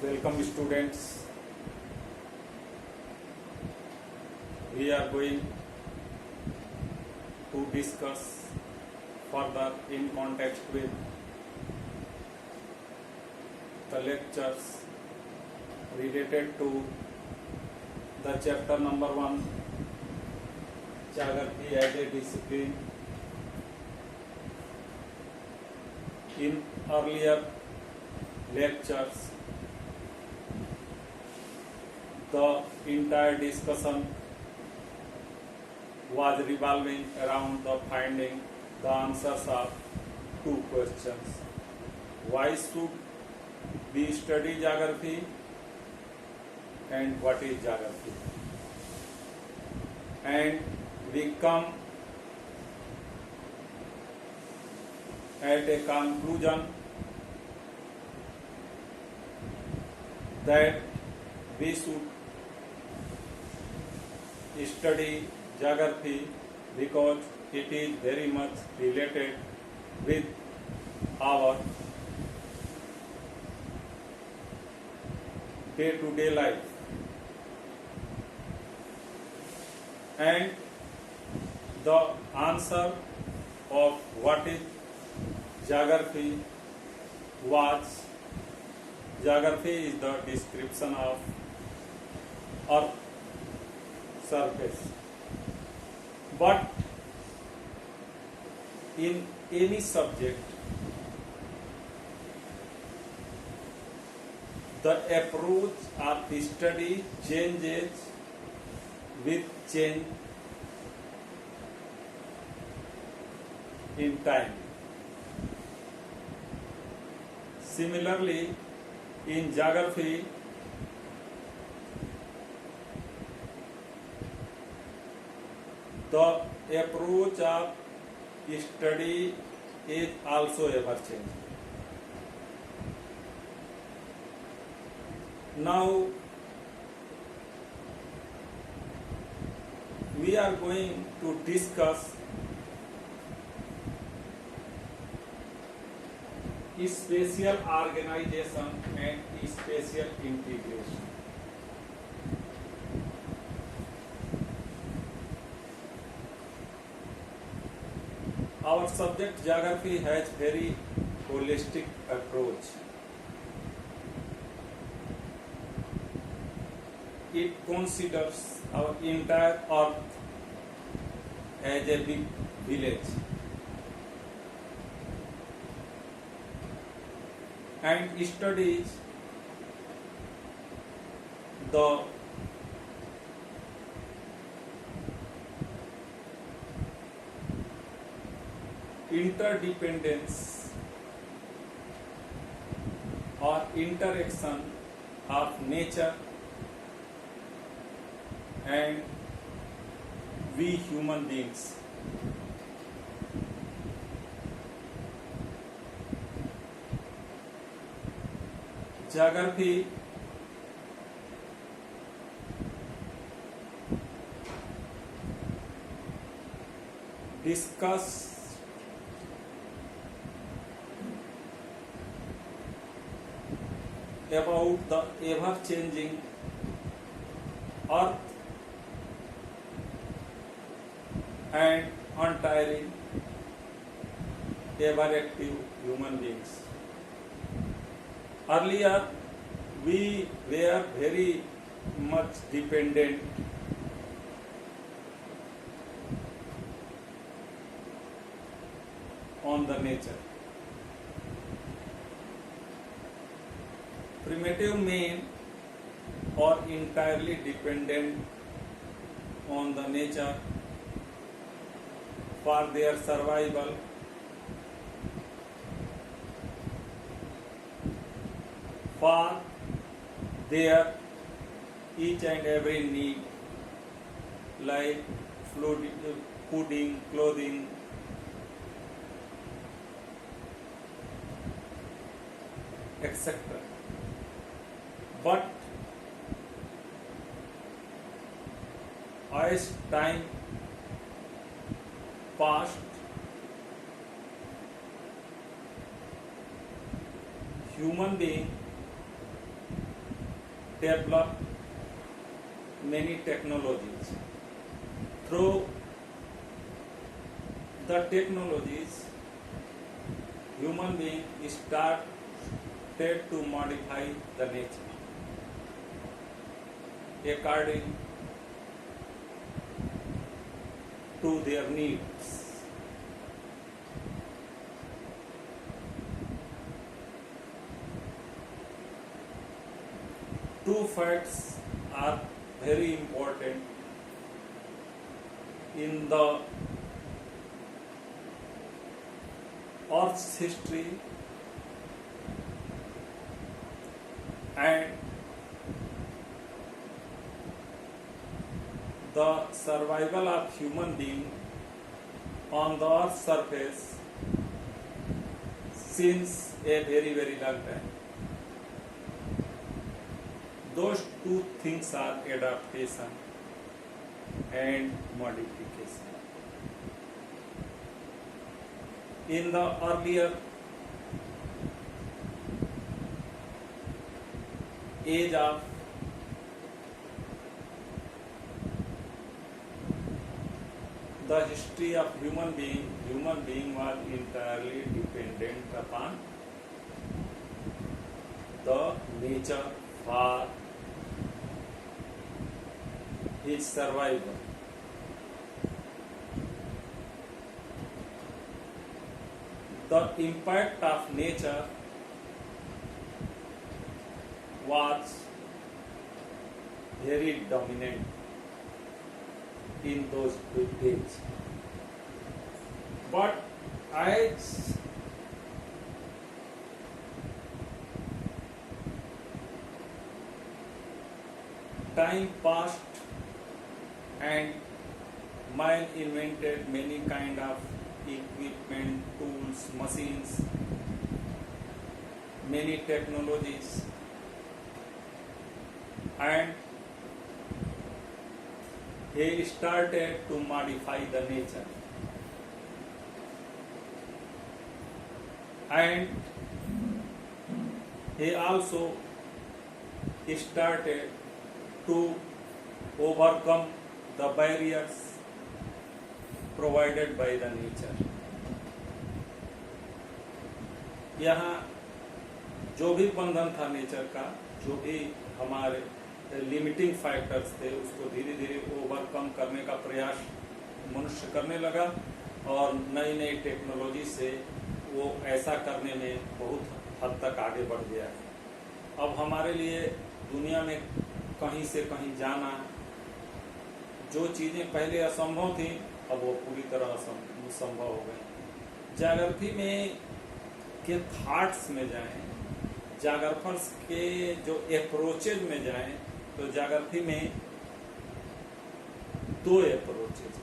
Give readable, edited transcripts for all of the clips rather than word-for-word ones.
Welcome students. We are going to discuss further in context with the lectures related to the chapter number 1, Geography as a discipline. In earlier lectures, the entire discussion was revolving around the finding the answers of two questions. Why should we study geography and what is geography? And we come at a conclusion that we should study geography because it is very much related with our day-to-day life, and the answer of what is geography was geography is the description of Earth surface. But in any subject, the approach of the study changes with change in time. Similarly, in geography, the approach of study is also ever changing. Now, we are going to discuss spatial organization and spatial integration. Our subject geography has very holistic approach. It considers our entire Earth as a big village, and studies the interdependence or interaction of nature and we human beings. Geography discuss about the ever-changing Earth and untiring, ever-active human beings. Earlier, we were very much dependent on the nature. Primitive men are entirely dependent on the nature for their survival, for their each and every need like fooding, clothing, etc. But as time passed, human being develop many technologies. Through the technologies, human being started to modify the nature according to their needs. Two facts are very important in the Earth's history and the survival of human being on the Earth's surface since a very, very long time. Those two things are adaptation and modification. In the earlier age of the history of human being was entirely dependent upon the nature for his survival. The impact of nature was very dominant in those days. But as time passed and man invented many kind of equipment, tools, machines, many technologies, and he started to modify the nature. And he also started to overcome the barriers provided by the nature. यहाँ जो भी बंधन था nature का, जो भी हमारे limiting factors थे, उसको धीरे धीरे ओवरकम करने का प्रयास मनुष्य करने लगा और नई नई टेक्नोलॉजी से वो ऐसा करने में बहुत हद तक आगे बढ़ गया है। अब हमारे लिए दुनिया में कहीं से कहीं जाना, जो चीजें पहले असंभव थी अब वो पूरी तरह संभव हो गई। जागृति में के थॉट्स में जाएं, जागरफर्स के जो अप्रोचेज में जाएं, तो जागृति में दो अप्रोचेज।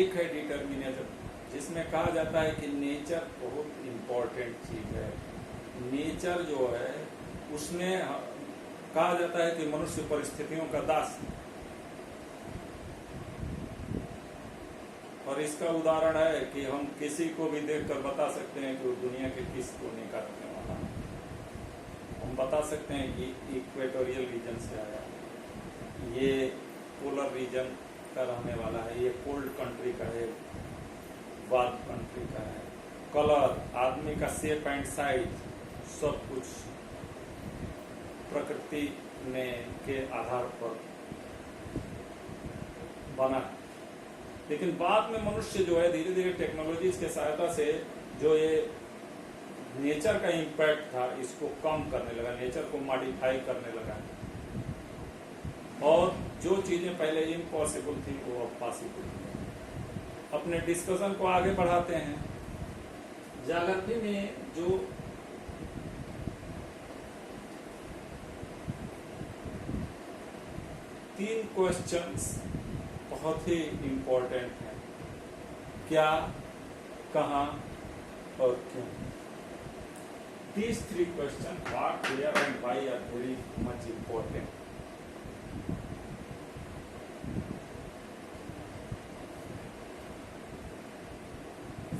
एक है डिटर्मिनिज्म, जिसमें कहा जाता है कि नेचर बहुत इंपॉर्टेंट चीज है। नेचर जो है उसमें कहा जाता है कि मनुष्य परिस्थितियों का दास है। और इसका उदाहरण है कि हम किसी को भी देखकर बता सकते हैं कि वो दुनिया के किस कोने का रहने वाला है। हम बता सकते हैं कि इक्वेटोरियल रीजन से आया है, ये पोलर रीजन का रहने वाला है, ये कोल्ड कंट्री का है, वार्म कंट्री का है। कलर, आदमी का शेप एंड साइज, सब कुछ प्रकृति ने के आधार पर बना। लेकिन बाद में मनुष्य जो है धीरे धीरे टेक्नोलॉजी के सहायता से जो ये नेचर का इम्पैक्ट था इसको कम करने लगा, नेचर को मॉडिफाई करने लगा और जो चीजें पहले इम्पॉसिबल थी वो अब पॉसिबल थी। अपने डिस्कशन को आगे बढ़ाते हैं। जागृति में जो तीन क्वेश्चंस बहुत ही इंपॉर्टेंट हैं, क्या, कहाँ और क्यों। These three questions, what, where and why, are very much important.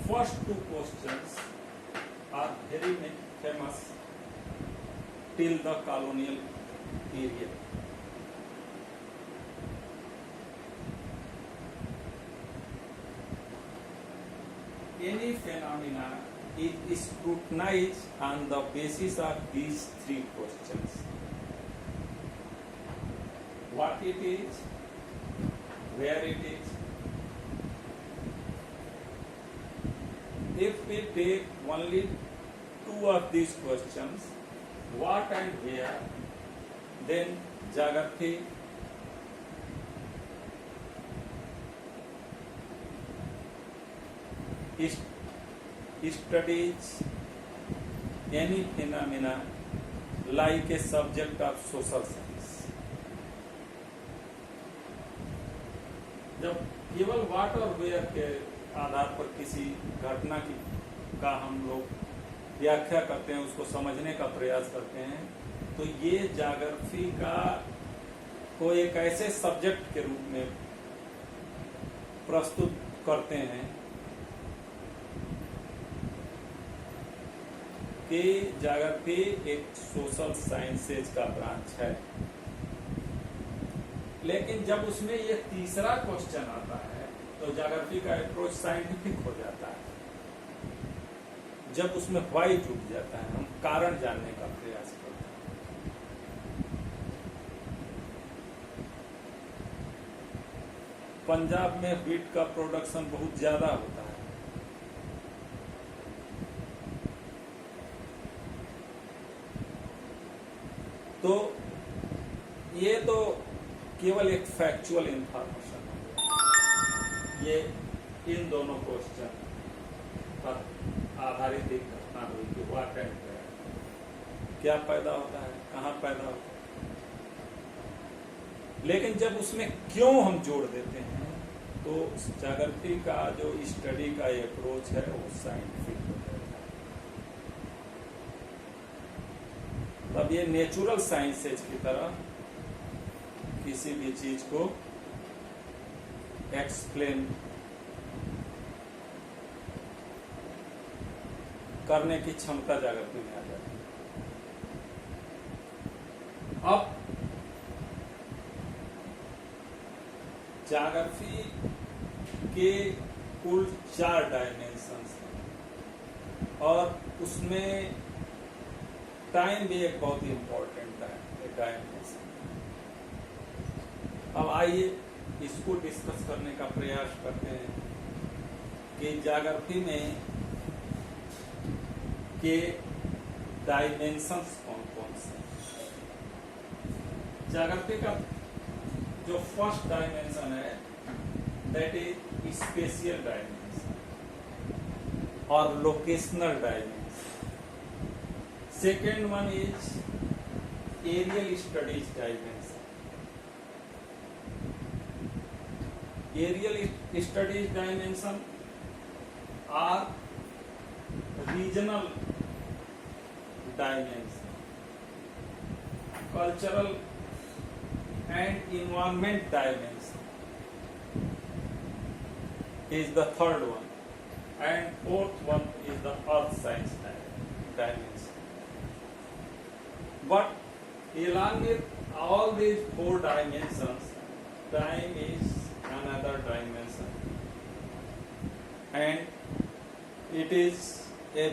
First two questions are very famous till the colonial period. Any phenomena is scrutinized on the basis of these three questions: what it is, where it is. If we take only two of these questions, what and where, then geography studies any phenomena like a subject of social science. जब केवल what और where के आधार पर किसी घटना का हम लोग व्याख्या करते हैं, उसको समझने का प्रयास करते हैं, तो ये ज्योग्राफी को एक ऐसे सब्जेक्ट के रूप में प्रस्तुत करते हैं कि ज्योग्राफी एक सोशल साइंसेज का ब्रांच है। लेकिन जब उसमें ये तीसरा क्वेश्चन आता है तो ज्योग्राफी का अप्रोच साइंटिफिक हो जाता है। जब उसमें व्हाई जुट जाता है, हम कारण जानने का प्रयास करते हैं। पंजाब में व्हीट का प्रोडक्शन बहुत ज्यादा होता है, तो ये तो केवल एक फैक्चुअल इंफॉर्मेशन है। ये इन दोनों क्वेश्चन पर आधारित एक घटना हुई कि व्हाट एंड वेयर, क्या पैदा होता है, कहाँ पैदा होता है। लेकिन जब उसमें क्यों हम जोड़ देते हैं तो ज्योग्राफी का जो स्टडी का अप्रोच है वो साइंटिफिक हो जाता है। तब ये नेचुरल साइंसेज की तरह किसी भी चीज को एक्सप्लेन करने की क्षमता ज्योग्राफी में आ जाती है। अब ज्योग्राफी के कुल 4 डायमेंशंस हैं और उसमें टाइम भी एक बहुत ही इंपॉर्टेंट डायमेंशन। अब आइए इसको डिस्कस करने का प्रयास करते हैं कि ज्योग्राफी में के डायमेंशंस कौन कौन से। ज्योग्राफी का जो फर्स्ट डायमेंशन है दैट इज स्पेशियल डायमेंशन और locational dimension. Second one is aerial studies dimension. Aerial studies dimension are regional dimension. Cultural and environment dimension is the third one, and fourth one is the earth science dimension. But along with all these 4 dimensions, time is another dimension, and it is a